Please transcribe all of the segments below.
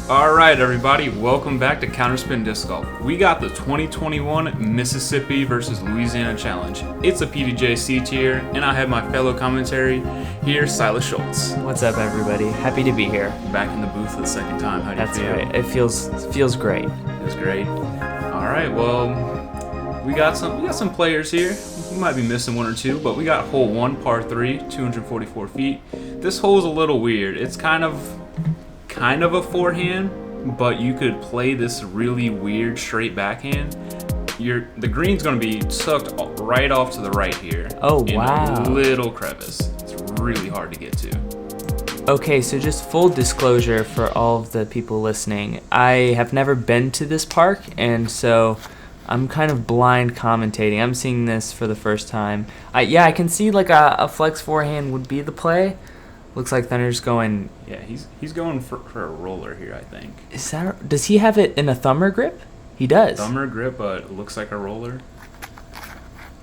Alright everybody, welcome back to Counterspin Disc Golf. We got the 2021 Mississippi versus Louisiana Challenge. It's a PDJ C tier, and I have my fellow commentary here, Silas Schultz. What's up everybody? Happy to be here. Back in the booth for the second time. How do you feel? That's right. It feels great. It's great. Alright, well, we got some players here. We might be missing one or two, but we got hole 1, par 3, 244 feet. This hole's a little weird. It's kind of a forehand, but you could play this really weird straight backhand. The green's going to be sucked right off to the right here. Oh, in wow. a little crevice. It's really hard to get to. Okay, so just full disclosure for all of the people listening. I have never been to this park, and so I'm kind of blind commentating. I'm seeing this for the first time. I can see like a flex forehand would be the play. Looks like Thunder's going. Yeah, he's going for a roller here, I think. Does he have it in a thumber grip? He does. Thumber grip, but it looks like a roller.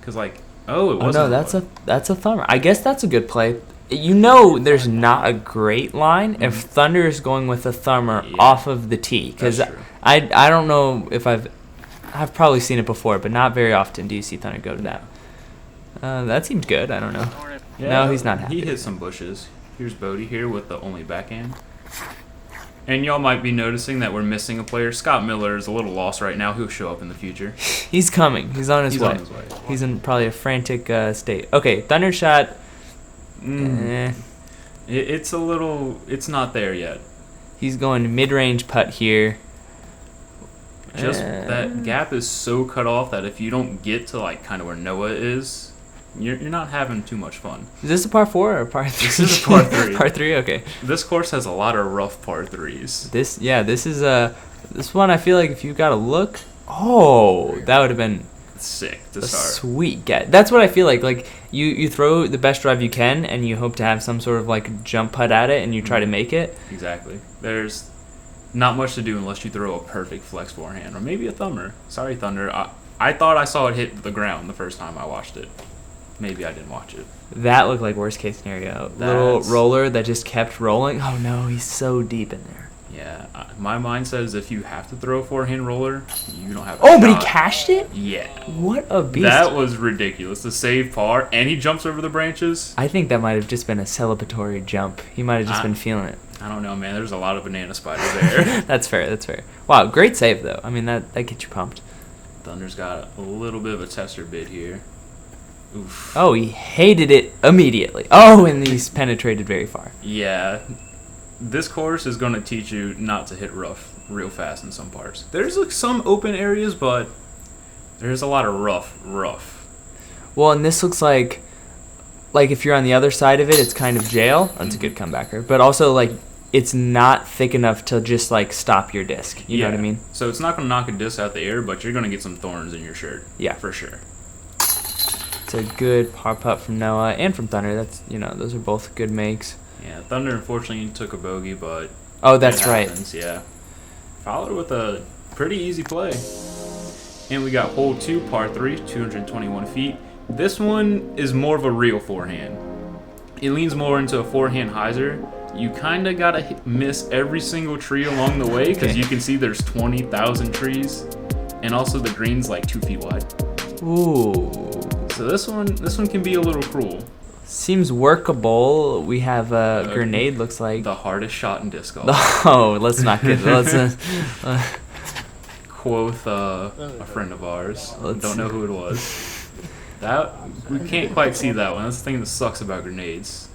Cause it wasn't. Oh no, that's a thumber. I guess that's a good play. You know, there's not a great line if Thunder is going with a thumber off of the tee. Because I don't know if I've probably seen it before, but not very often do you see Thunder go to that. That seems good. I don't know. Yeah, no, he's not happy. He hit some bushes. Here's Beaudie here with the only backhand. And y'all might be noticing that we're missing a player. Scot Miller is a little lost right now. He'll show up in the future. He's coming. He's on his way. He's in probably a frantic state. Okay, Thunder shot. It's not there yet. He's going mid-range putt here. Just that gap is so cut off that if you don't get to like kind of where Noah is, you're not having too much fun. Is this a par 4 or a par 3? This is a par 3. Par 3, okay. This course has a lot of rough par 3s. This one I feel like if you got to look, that would have been sick to a start. Sweet get. That's what I feel like. Like you throw the best drive you can and you hope to have some sort of like jump putt at it and you try to make it. Exactly. There's not much to do unless you throw a perfect flex forehand or maybe a thumber. Sorry, Thunder. I thought I saw it hit the ground the first time I watched it. Maybe I didn't watch it. That looked like worst case scenario. Little roller that just kept rolling. Oh no, he's so deep in there. Yeah, my mindset is if you have to throw a forehand roller, you don't have. But he cashed it. Yeah. What a beast! That was ridiculous. The save par, and he jumps over the branches. I think that might have just been a celebratory jump. He might have just been feeling it. I don't know, man. There's a lot of banana spiders there. That's fair. Wow, great save though. I mean that gets you pumped. Thunder's got a little bit of a tester bid here. Oof. Oh, he hated it immediately. Oh, and he's penetrated very far. Yeah. This course is going to teach you not to hit rough real fast in some parts. There's like some open areas, but there's a lot of rough. Well, and this looks like if you're on the other side of it, it's kind of jail. That's a good comebacker. But also, like, it's not thick enough to just, like, stop your disc. You know what I mean? So it's not going to knock a disc out the air, but you're going to get some thorns in your shirt. Yeah. For sure. It's a good par putt from Noah and from Thunder. That's those are both good makes. Yeah, Thunder unfortunately took a bogey, but that's right. Yeah, Fowler with a pretty easy play, and we got hole 2, par 3, 221 feet. This one is more of a real forehand. It leans more into a forehand hyzer. You kind of gotta miss every single tree along the way because you can see there's 20,000 trees, and also the green's like 2 feet wide. Ooh. So this one can be a little cruel. Seems workable. We have a grenade, looks like. The hardest shot in disc golf. Oh, let's not get... Quoth a friend of ours. Don't know who it was. We can't quite see that one. That's the thing that sucks about grenades.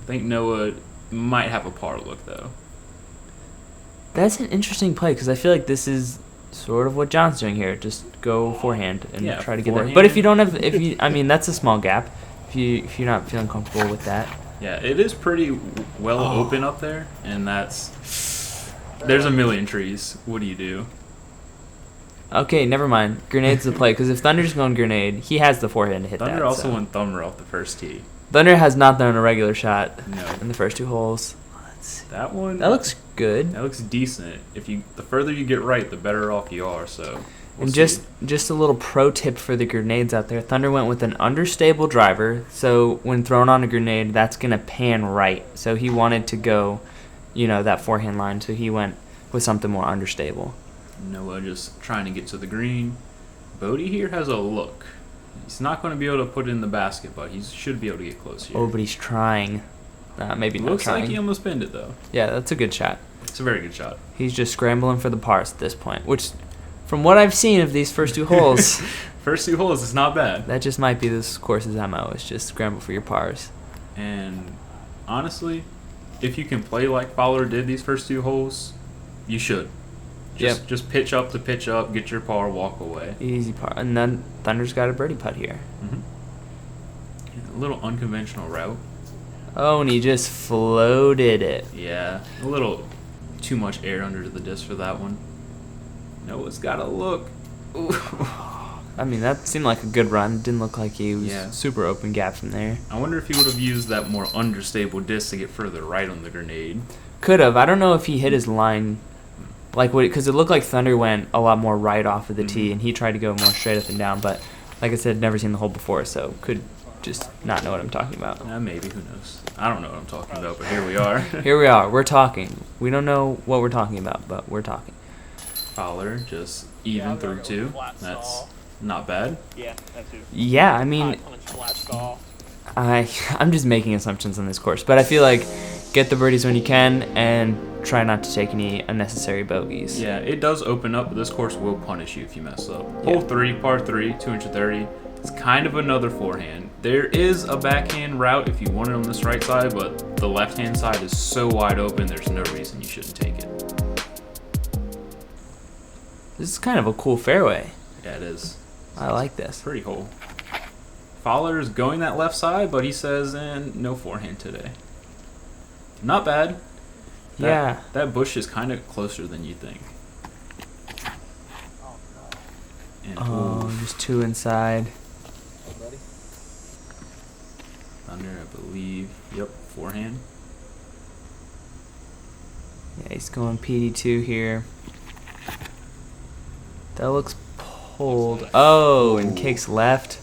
I think Noah might have a par look, though. That's an interesting play, because I feel like this is sort of what John's doing here. Just go forehand and try to get there. But if you don't have... that's a small gap. If you're not feeling comfortable with that. Yeah, it is pretty well open up there, and there's a million trees. What do you do? Okay, never mind. Grenade's the play, because if Thunder's going grenade, he has the forehand to hit Thunder also went thumber off the first tee. Thunder has not done a regular shot in the first 2 holes. That one... That looks good. That looks decent. The further you get right, the better off you are, so... And just a little pro tip for the grenades out there. Thunder went with an understable driver, so when thrown on a grenade, that's going to pan right. So he wanted to go, that forehand line, so he went with something more understable. Noah just trying to get to the green. Beaudie here has a look. He's not going to be able to put it in the basket, but he should be able to get close here. Oh, but he's trying. Maybe not Looks trying. like he almost pinned it, though. Yeah, that's a good shot. It's a very good shot. He's just scrambling for the pars at this point, which, from what I've seen of these first 2 holes, First 2 holes is not bad. that just might be this course's MO, is just scramble for your pars. And honestly, if you can play like Fowler did these first 2 holes, you should. Just pitch up to pitch up, get your par, walk away. Easy par. And then Thunder's got a birdie putt here. A little unconventional route. Oh, and he just floated it. Yeah, a little too much air under the disc for that one. Noah's got to look. Ooh. I mean, that seemed like a good run. Didn't look like he was super open gap from there. I wonder if he would have used that more understable disc to get further right on the grenade. Could have. I don't know if he hit his line, because it looked like Thunder went a lot more right off of the tee, and he tried to go more straight up and down. But like I said, never seen the hole before, so could just not know what I'm talking about. Maybe, who knows? I don't know what I'm talking about, but here we are. Here we are. We're talking. We don't know what we're talking about, but we're talking. Fowler just even through 2. That's not bad. Yeah, I mean, I'm just making assumptions on this course, but I feel like get the birdies when you can and try not to take any unnecessary bogeys. Yeah, it does open up, but this course will punish you if you mess up. Hole 3, par 3, 230. It's kind of another forehand. There is a backhand route if you want it on this right side, but the left-hand side is so wide open, there's no reason you shouldn't take it. This is kind of a cool fairway. Yeah, it is. I like this. Pretty hole. Fowler is going that left side, but he says, no forehand today. Not bad. That bush is kind of closer than you think. And just 2 inside. Thunder, I believe. Yep, forehand. Yeah, he's going PD2 here. That looks pulled. Oh, and kicks left.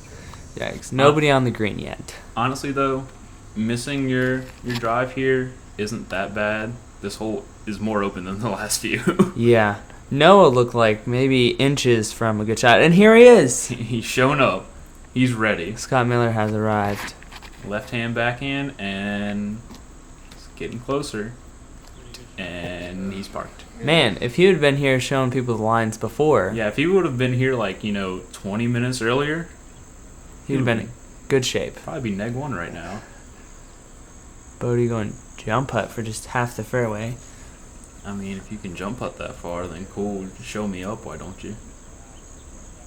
Yikes. Nobody on the green yet. Honestly, though, missing your drive here isn't that bad. This hole is more open than the last few. Yeah. Noah looked like maybe inches from a good shot. And here he is. He's shown up. He's ready. Scot Miller has arrived. Left hand, backhand, and it's getting closer. And he's parked. Man, if he would have been here showing people the lines before. Yeah, if he would have been here 20 minutes earlier, he would have been in good shape. Probably be neg 1 right now. Beaudie going jump putt for just half the fairway. I mean, if you can jump putt that far, then cool. Show me up, why don't you?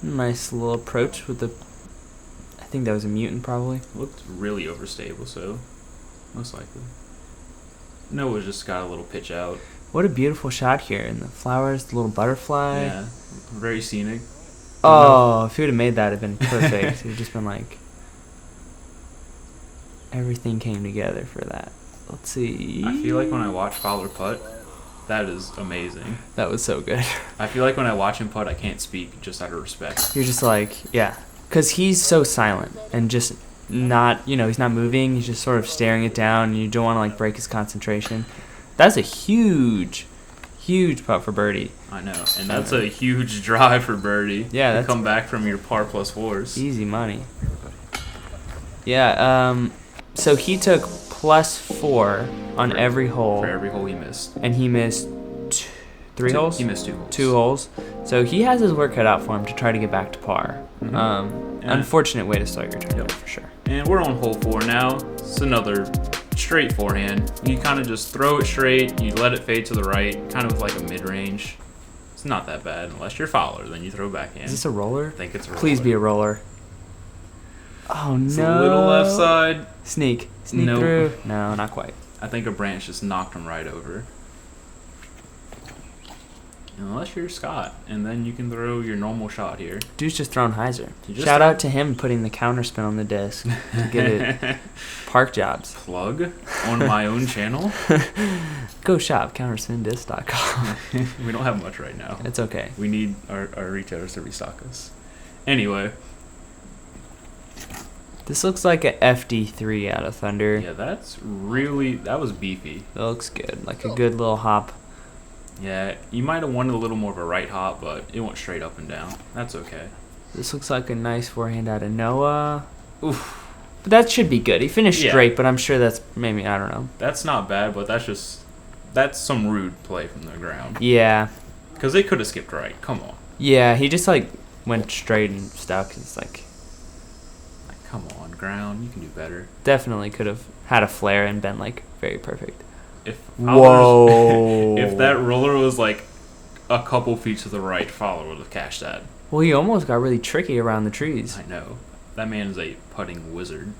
Nice little approach with the... I think that was a mutant, probably. Looked really overstable, so most likely. Noah's just got a little pitch out. What a beautiful shot here. And the flowers, the little butterfly. Yeah, very scenic. Oh, if he would have made that, it would have been perfect. It would have just been like... Everything came together for that. Let's see. I feel like when I watch Fowler putt, that is amazing. That was so good. I feel like when I watch him putt, I can't speak just out of respect. You're just like, yeah. Because he's so silent and just not, he's not moving. He's just sort of staring it down. And you don't want to, break his concentration. That's a huge putt for birdie. I know. And that's a huge drive for birdie. Yeah. To come back from your par plus 4s. Easy money. Yeah, so he took +4 on every hole. For every hole he missed. And he missed 3 holes? He missed 2 holes. 2 holes. So he has his work cut out for him to try to get back to par. Unfortunate way to start your tournament, for sure. And we're on hole 4 now. It's another straight forehand. You kind of just throw it straight. You let it fade to the right, kind of like a mid-range. It's not that bad. Unless you're Fowler, then you throw backhand. Is this a roller? I think it's a roller. Please be a roller. Oh, no. It's a little left side. Sneak Nope. through. No, not quite. I think a branch just knocked him right over. Unless you're Scott, and then you can throw your normal shot here. Dude's just throwing hyzer. Shout out to him putting the counterspin on the disc to get it. Park jobs. Plug on my own channel. Go shop, counterspindisc.com. We don't have much right now. It's okay. We need our retailers to restock us. Anyway. This looks like a FD3 out of Thunder. Yeah, that was beefy. That looks good. Like a good little hop. Yeah, you might have wanted a little more of a right hop, but it went straight up and down. That's okay. This looks like a nice forehand out of Noah. Oof. But that should be good. He finished straight, but I'm sure that's maybe, I don't know. That's not bad, but that's some rude play from the ground. Yeah. Because they could have skipped right. Come on. Yeah, he just like went straight and stuck. It's like, come on, ground. You can do better. Definitely could have had a flare and been like very perfect. If Whoa. If that roller was like a couple feet to the right, Fowler would have cashed that. Well, he almost got really tricky around the trees. I know. That man is a putting wizard.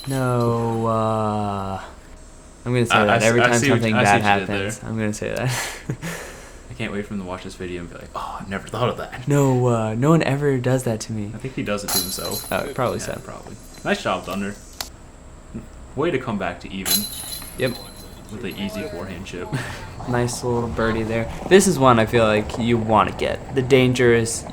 No, I'm going to say that every time something bad happens. I'm going to say that. I can't wait for him to watch this video and be like, oh, I never thought of that. No, no one ever does that to me. I think he does it to himself. Oh, probably yeah, so. Probably. Nice job, Thunder. Way to come back to even. Yep. With the easy forehand chip. Nice little birdie there. This is one I feel like you want to get. The danger is,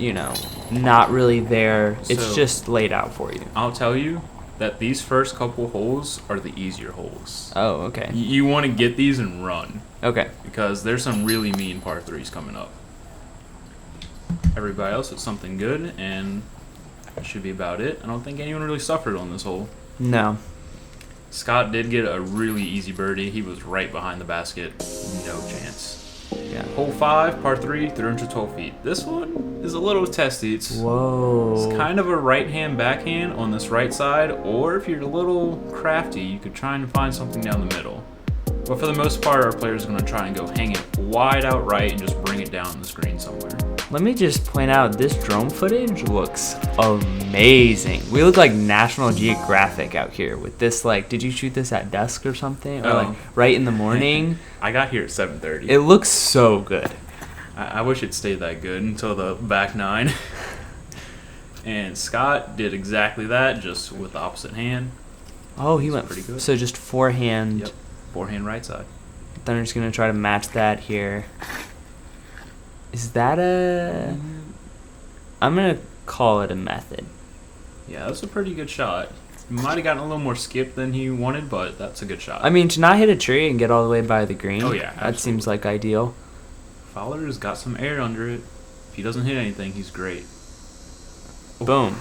not really there. It's just laid out for you. I'll tell you that these first couple holes are the easier holes. Oh, okay. You want to get these and run. Okay. Because there's some really mean par 3s coming up. Everybody else is something good, and that should be about it. I don't think anyone really suffered on this hole. No. Scott did get a really easy birdie. He was right behind the basket. No chance. Yeah. Hole 5, par 3, 312 feet. This one is a little testy. It's kind of a right-hand backhand on this right side, or if you're a little crafty, you could try and find something down the middle. But for the most part, our players are going to try and go hang it wide out right and just bring it down the screen somewhere. Let me just point out, this drone footage looks amazing. We look like National Geographic out here with this, like, did you shoot this at dusk or something? Or like right in the morning? I got here at 7:30. It looks so good. I wish it stayed that good until the back 9. And Scott did exactly that, just with the opposite hand. Oh, he went pretty good. So just forehand. Yep, forehand right side. Thunder's going to try to match that here. Is that a... I'm going to call it a method. Yeah, that's a pretty good shot. Might have gotten a little more skip than he wanted, but that's a good shot. I mean, to not hit a tree and get all the way by the green, oh, yeah, that seems like ideal. Fowler's got some air under it. If he doesn't hit anything, he's great. Boom.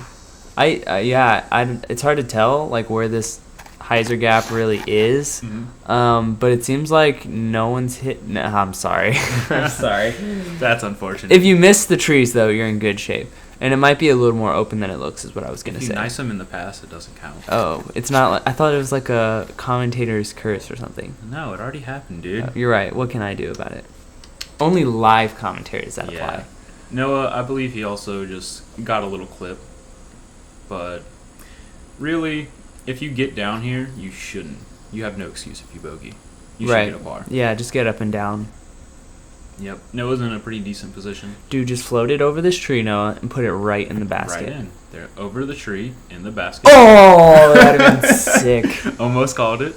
It's hard to tell like where this hyzer gap really is, but it seems like no one's hit. No, I'm sorry. I'm sorry. That's unfortunate. If you miss the trees, though, you're in good shape. And it might be a little more open than it looks, is what I was going to say. If you nice them in the past, it doesn't count. Oh, it's not like... I thought it was like a commentator's curse or something. No, it already happened, dude. You're right. What can I do about it? Only live commentaries that apply. Noah, I believe he also just got a little clip. But really, if you get down here, you shouldn't. You have no excuse if you bogey. You should get a par. Yeah, just get up and down. Yep. Noah's in a pretty decent position. Dude, just float it over this tree, Noah, and put it right in the basket. Right in. There, over the tree, in the basket. Oh, that would have been sick. Almost called it.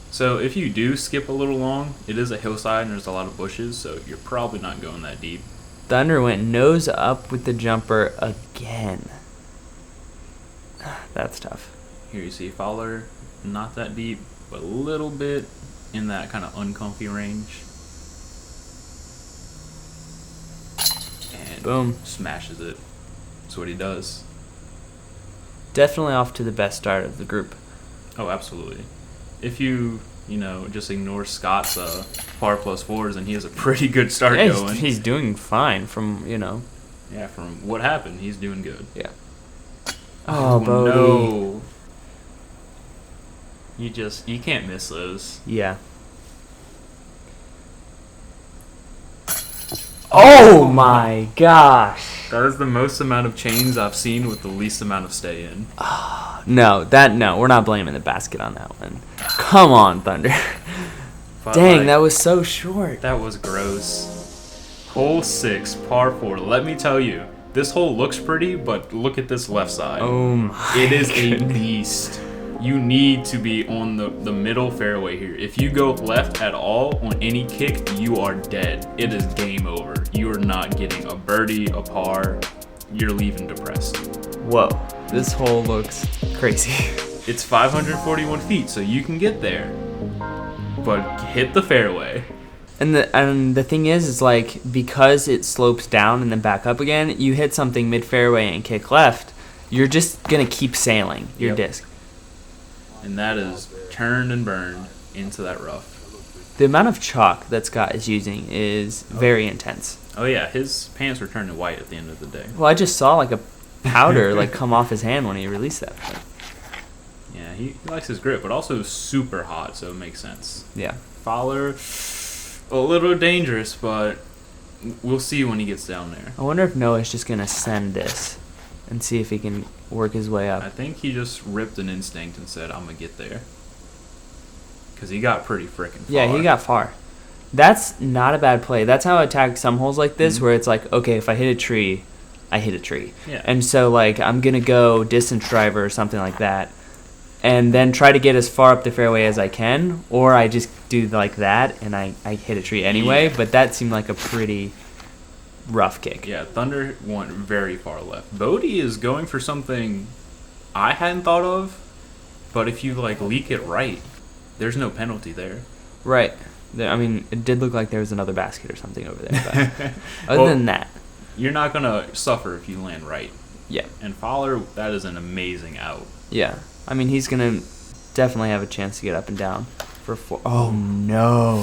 So if you do skip a little long, it is a hillside and there's a lot of bushes, so you're probably not going that deep. Thunder went nose up with the jumper again. That's tough. Here you see Fowler, not that deep, but a little bit in that kind of uncomfy range. And boom. Smashes it. That's what he does. Definitely off to the best start of the group. Oh, absolutely. If you just ignore Scott's par plus 4s, and he has a pretty good start going. He's doing fine from, Yeah, from what happened, he's doing good. Yeah. Oh, Beaudie. No. You can't miss those. Yeah. Oh my gosh. That is the most amount of chains I've seen with the least amount of stay in. No, we're not blaming the basket on that one. Come on, Thunder. But dang, that was so short. That was gross. Hole 6, par 4. Let me tell you, this hole looks pretty, but look at this left side. Oh my It is goodness. a beast. You need to be on the middle fairway here. If you go left at all on any kick, you are dead. It is game over. You are not getting a birdie, a par. You're leaving depressed. Whoa, this hole looks crazy. It's 541 feet, so you can get there. but hit the fairway. And the thing is like, because it slopes down and then back up again, you hit something mid-fairway and kick left, you're just going to keep sailing your disc. And that is turned and burned into that rough. The amount of chalk that Scott is using is very intense. Oh, yeah. His pants were turning white at the end of the day. Well, I just saw like a powder like come off his hand when he released that thing. Yeah, he likes his grip, but also super hot, so it makes sense. Yeah. Fowler, a little dangerous, but we'll see when he gets down there. I wonder if Noah's just going to send this and see if he can work his way up. I think he just ripped an instinct and said, I'm going to get there. Because he got pretty freaking far. Yeah, he got far. That's not a bad play. That's how I attack some holes like this, where it's like, okay, if I hit a tree, I hit a tree. Yeah. And so, like, I'm going to go distance driver or something like that, and then try to get as far up the fairway as I can, or I just do like that, and I hit a tree anyway, but that seemed like a pretty rough kick. Yeah, Thunder went very far left. Beaudie is going for something I hadn't thought of, but if you, like, leak it right, there's no penalty there. Right. I mean, it did look like there was another basket or something over there, but other than that. You're not going to suffer if you land right. Yeah. And Fowler, that is an amazing out. Yeah. I mean, he's going to definitely have a chance to get up and down for 4. Oh, no.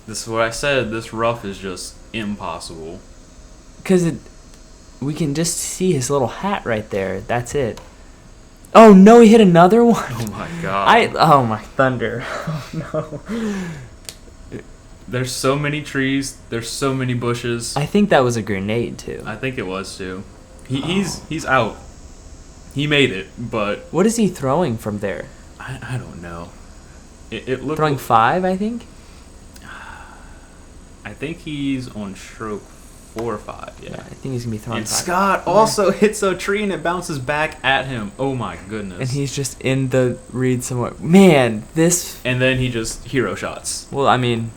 This is what I said. This rough is just impossible. Because we can just see his little hat right there. That's it. Oh, no, he hit another one. Oh, my God. Oh, my thunder. Oh, no. There's so many trees. There's so many bushes. I think that was a grenade, too. I think it was, too. He's out. He made it, but... What is he throwing from there? I don't know. It looked... Throwing 5, I think? I think he's on stroke 4 or 5, yeah. I think he's going to be throwing And 5. Scott also hits a tree and it bounces back at him. Oh my goodness. And he's just in the reed somewhere. Man, this... And then he just hero shots. Well, I mean,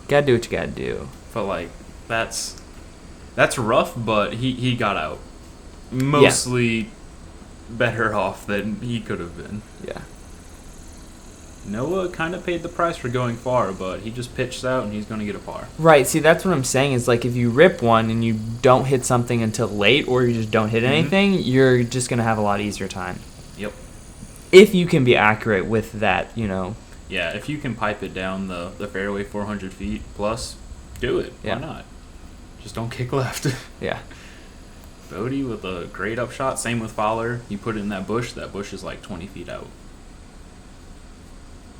gotta do what you gotta do. But, like, that's rough, but he got out. Mostly better off than he could have been. Yeah. Noah kind of paid the price for going far, but he just pitched out and he's going to get a par. Right, see, that's what I'm saying is, like, if you rip one and you don't hit something until late or you just don't hit anything, you're just going to have a lot easier time. Yep. If you can be accurate with that, you know. Yeah, if you can pipe it down the fairway 400 feet plus, do it. Yeah. Why not? Just don't kick left. Yeah. Beaudie with a great upshot. Same with Fowler. You put it in that bush. That bush is like 20 feet out.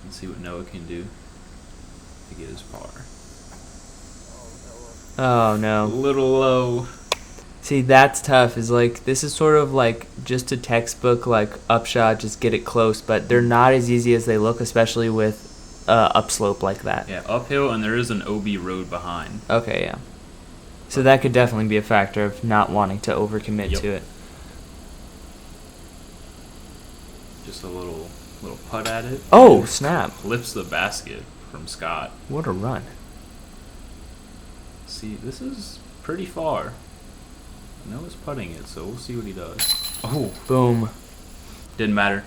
Let's see what Noah can do to get his par. Oh, A no. little low. See, that's tough. Is like, this is sort of like just a textbook, like, upshot, just get it close. But they're not as easy as they look, especially with upslope like that. Yeah, uphill, and there is an OB road behind. Okay, yeah. So that could definitely be a factor of not wanting to overcommit to it. Just a little putt at it. Oh, snap. Flips the basket from Scott. What a run. See, this is pretty far. Noah's putting it, so we'll see what he does. Oh, Boom. didn't matter.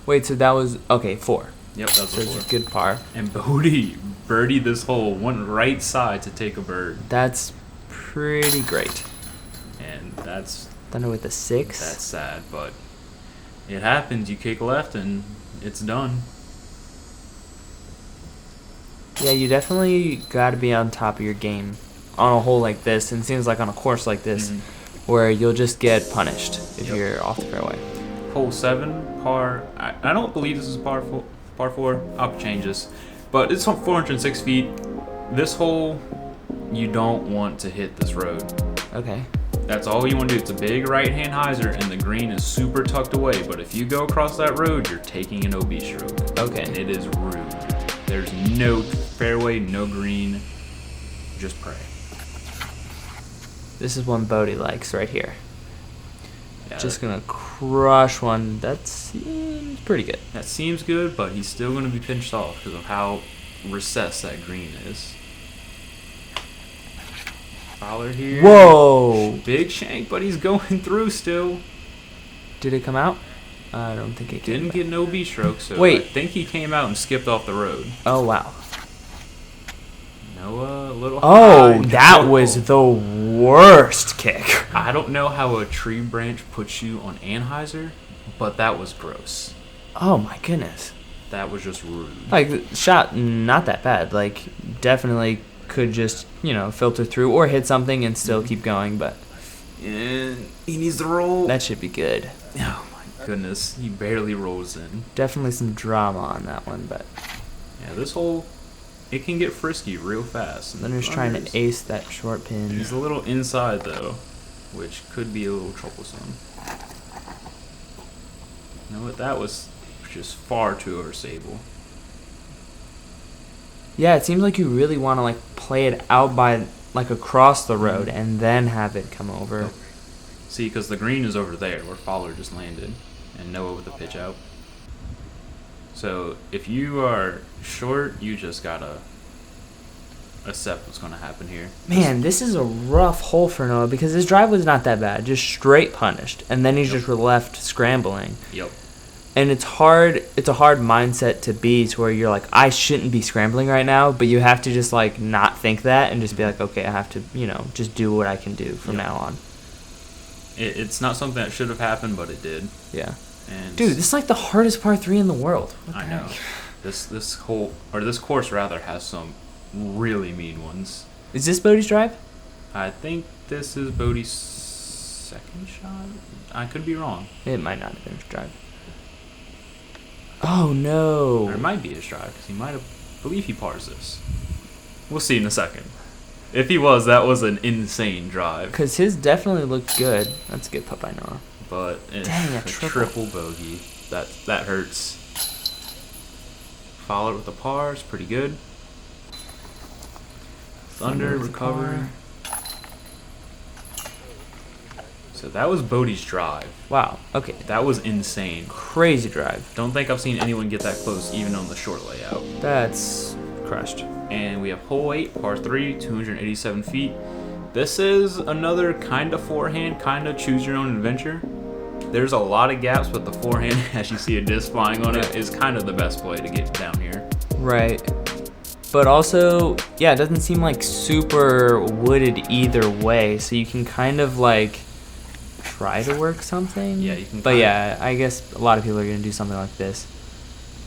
Wait, so that was... Okay, 4. Yep, that's So a it's 4. a good par. And Beaudie birdied this hole, went right side to take a bird. That's pretty great. And that's Thunder with a 6. that's sad, but it happens. You kick left and it's done. Yeah, you definitely got to be on top of your game on a hole like this, and it seems like on a course like this, where you'll just get punished if you're off the fairway. Hole 7, par. I don't believe this is par 4. I'll change this. But it's on 406 feet. This hole, you don't want to hit this road. Okay. That's all you want to do. It's a big right-hand hyzer, and the green is super tucked away. But if you go across that road, you're taking an OB stroke. Okay. And it is rude. There's no fairway, no green. Just pray. This is one Beaudie likes right here. Yeah, Just going to crush one. That seems pretty good. that seems good, but he's still going to be pinched off because of how recessed that green is. Fowler here. Whoa! Big shank, but he's going through still. Did it come out? I don't think it came Didn't back. get an OB stroke, so Wait. I think he came out and skipped off the road. Oh, wow. Noah, a little Oh, high. that No. was the worst kick. I don't know how a tree branch puts you on Anheuser, but that was gross. Oh, my goodness. That was just rude. Like, the shot, not that bad. Like, definitely could just, filter through or hit something and still keep going, but And he needs to roll. that should be good. Oh my goodness, he barely rolls in. Definitely some drama on that one, but Yeah, this hole, it can get frisky real fast. then just trying to ace that short pin. He's a little inside though, which could be a little troublesome. You know what? That was just far too overstable. Yeah, it seems like you really want to like play it out by like across the road and then have it come over. See, because the green is over there where Fowler just landed, and Noah with the pitch out. So if you are short, you just gotta accept what's gonna happen here. Man, this is a rough hole for Noah because his drive was not that bad, just straight punished, and then he's just left scrambling. Yep. And it's hard. It's a hard mindset to be to where you're like, I shouldn't be scrambling right now, but you have to just like not think that and just be like, okay, I have to, just do what I can do from now on. It's not something that should have happened, but it did. Yeah. And Dude, this is like the hardest par 3 in the world. What the I know. heck? This course rather has some really mean ones. Is this Beaudie's drive? I think this is Beaudie's second shot. I could be wrong. It might not have been his drive. Oh no. Or it might be his drive because he might have. Believe he pars this. We'll see in a second. If he was, that was an insane drive. Because his definitely looked good. That's a good putt by Noah. But Dang, a triple. bogey. That hurts. Fowler with the par is pretty good. Thunder with the recovery. So that was Beaudie's drive. Wow. Okay. That was insane. Crazy drive. Don't think I've seen anyone get that close, even on the short layout. That's crushed. And we have hole 8, par 3, 287 feet. This is another kind of forehand, kind of choose your own adventure. There's a lot of gaps, but the forehand, as you see a disc flying on it, is kind of the best play to get down here. Right. But also, yeah, it doesn't seem like super wooded either way, so you can kind of like try to work something. Yeah, you can But kinda- yeah, I guess a lot of people are going to do something like this.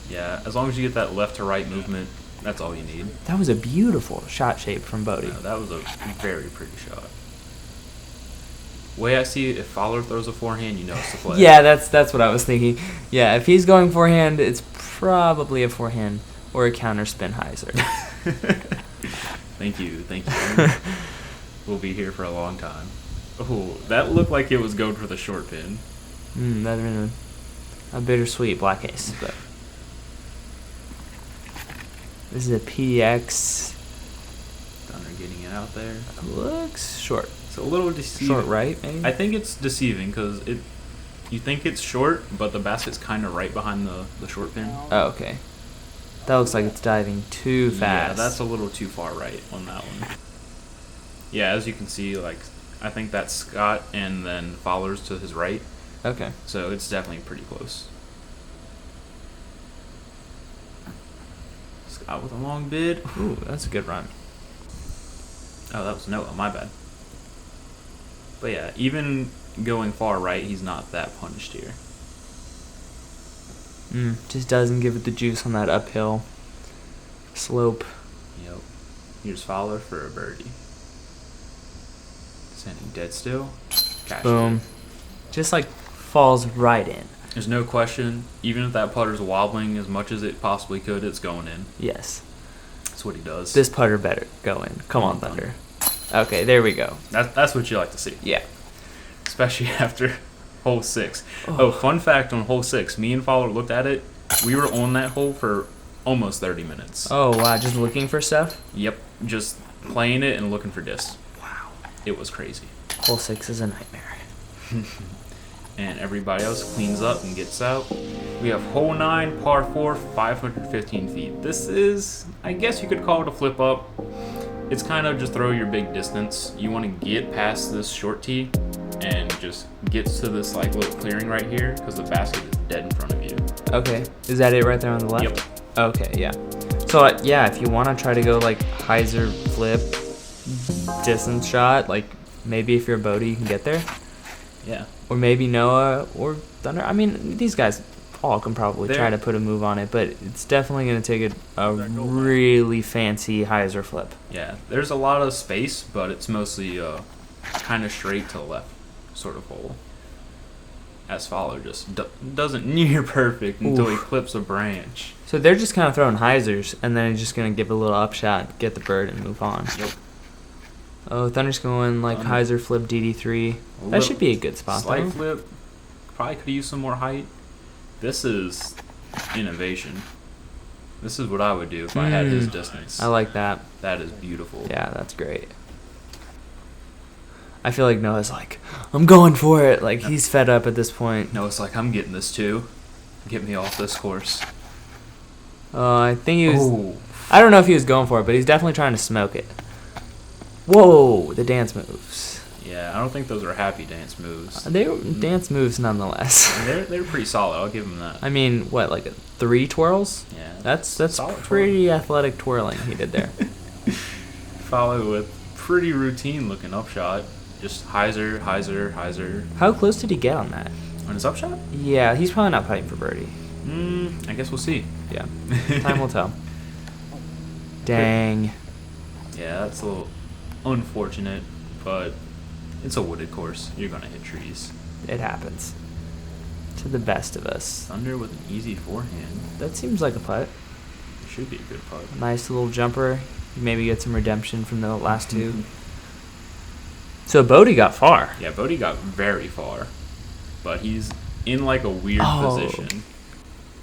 Yeah, as long as you get that left to right movement, that's all you need. That was a beautiful shot shape from Beaudie. That was a very pretty shot. Way I see it, if Fowler throws a forehand, you know it's the play. Yeah, that's what I was thinking. Yeah, if he's going forehand, it's probably a forehand or a counterspin hyzer. Thank you. We'll be here for a long time. Oh, that looked like it was going for the short pin. That'd been a bittersweet black ace. But this is a PDX. Thunder getting it out there. Looks short. It's a little deceiving. Short right, maybe? I think it's deceiving because you think it's short, but the basket's kind of right behind the short pin. Oh, okay. That looks like it's diving too fast. Yeah, that's a little too far right on that one. Yeah, as you can see, like I think that's Scott, and then Fowler's to his right. Okay. So it's definitely pretty close. Scott with a long bid. Ooh, that's a good run. Oh, that was Noah. My bad. But yeah, even going far right, he's not that punished here. Just doesn't give it the juice on that uphill slope. Yep. Here's Fowler for a birdie. Sending dead still. Cashed Boom. it. Just like falls right in. There's no question. Even if that putter's wobbling as much as it possibly could, it's going in. Yes. That's what he does. This putter better go in. Come on, Thunder. Okay, there we go. That's what you like to see. Yeah. Especially after hole 6. Oh, fun fact on hole 6. Me and Fowler looked at it. We were on that hole for almost 30 minutes. Oh, wow. Just looking for stuff? Yep. Just playing it and looking for discs. Wow. It was crazy. Hole 6 is a nightmare. And everybody else cleans up and gets out. We have hole 9, par 4, 515 feet. This is, I guess you could call it a flip up. It's kind of just throw your big distance. You want to get past this short tee and just get to this like little clearing right here because the basket is dead in front of you. Okay. Is that it right there on the left? Yep. Okay, yeah. So, yeah, if you want to try to go, like, hyzer flip, distance shot, like, maybe if you're a Beaudie, you can get there. Yeah. Or maybe Noah or Thunder. I mean, these guys all can probably try to put a move on it, but it's definitely going to take a really fancy hyzer flip. Yeah, there's a lot of space, but it's mostly kind of straight to the left sort of hole. As Fowler just doesn't near perfect until he clips a branch. So they're just kind of throwing hyzers, and then he's just going to give a little upshot, get the bird, and move on. Yep. Oh, Thunder's going like hyzer flip DD3. That should be a good spot, Slight flip. Probably could use some more height. This is innovation. This is what I would do if I had his distance. I like that. That is beautiful. Yeah, that's great. I feel like Noah's like, I'm going for it. Like, he's fed up at this point. Noah's like, I'm getting this too. Get me off this course. I think he was... I don't know if he was going for it, but he's definitely trying to smoke it. Whoa, the dance moves. Yeah, I don't think those are happy dance moves. They were dance moves nonetheless. They're pretty solid. I'll give them that. I mean, what, like 3 twirls? Yeah. That's pretty athletic twirling he did there. Follow with pretty routine looking upshot. Just hyzer, hyzer, hyzer. How close did he get on that? On his upshot? Yeah, he's probably not fighting for birdie. I guess we'll see. Yeah. Time will tell. Dang. Yeah, that's a little unfortunate, but it's a wooded course. You're going to hit trees. It happens. To the best of us. Thunder with an easy forehand. That seems like a putt. It should be a good putt. Nice little jumper. Maybe get some redemption from the last two. So Beaudie got far. Yeah, Beaudie got very far, but he's in like a weird position.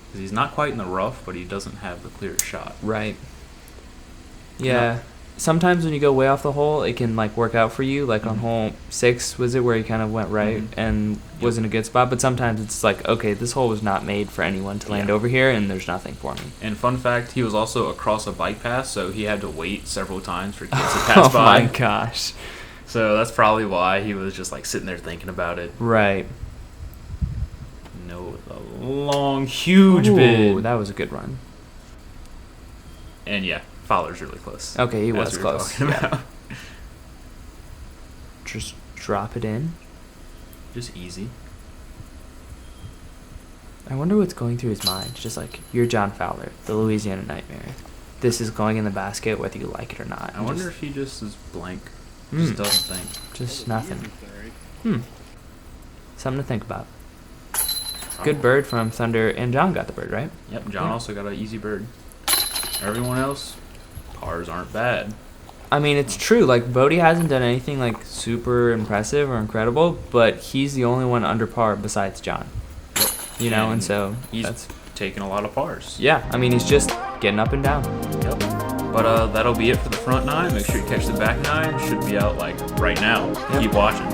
Because he's not quite in the rough, but he doesn't have the clear shot. Right. Yeah. Sometimes when you go way off the hole, it can like work out for you. Like on hole 6, was it where he kind of went right and was in a good spot? But sometimes it's like, okay, this hole was not made for anyone to land over here, and there's nothing for me. And fun fact, he was also across a bike path, so he had to wait several times for kids to pass by. Oh my gosh. So that's probably why he was just like sitting there thinking about it. Right. No, with a long, huge bid. That was a good run. And yeah, Fowler's really close. Okay, he was close. Yeah. Just drop it in. Just easy. I wonder what's going through his mind. Just like, you're John Fowler, the Louisiana Nightmare. This is going in the basket whether you like it or not. I wonder if he just is blank. Just doesn't think. Just nothing. Something to think about. Good bird from Thunder, and John got the bird, right? Yep, John also got an easy bird. Everyone else, pars aren't bad. I mean, it's true. Like, Beaudie hasn't done anything like super impressive or incredible, but he's the only one under par besides John. Yep. You know, and so he's taking a lot of pars. Yeah, I mean, he's just getting up and down. Yep. But that'll be it for the front 9. Make sure you catch the back 9. Should be out like right now. Keep watching.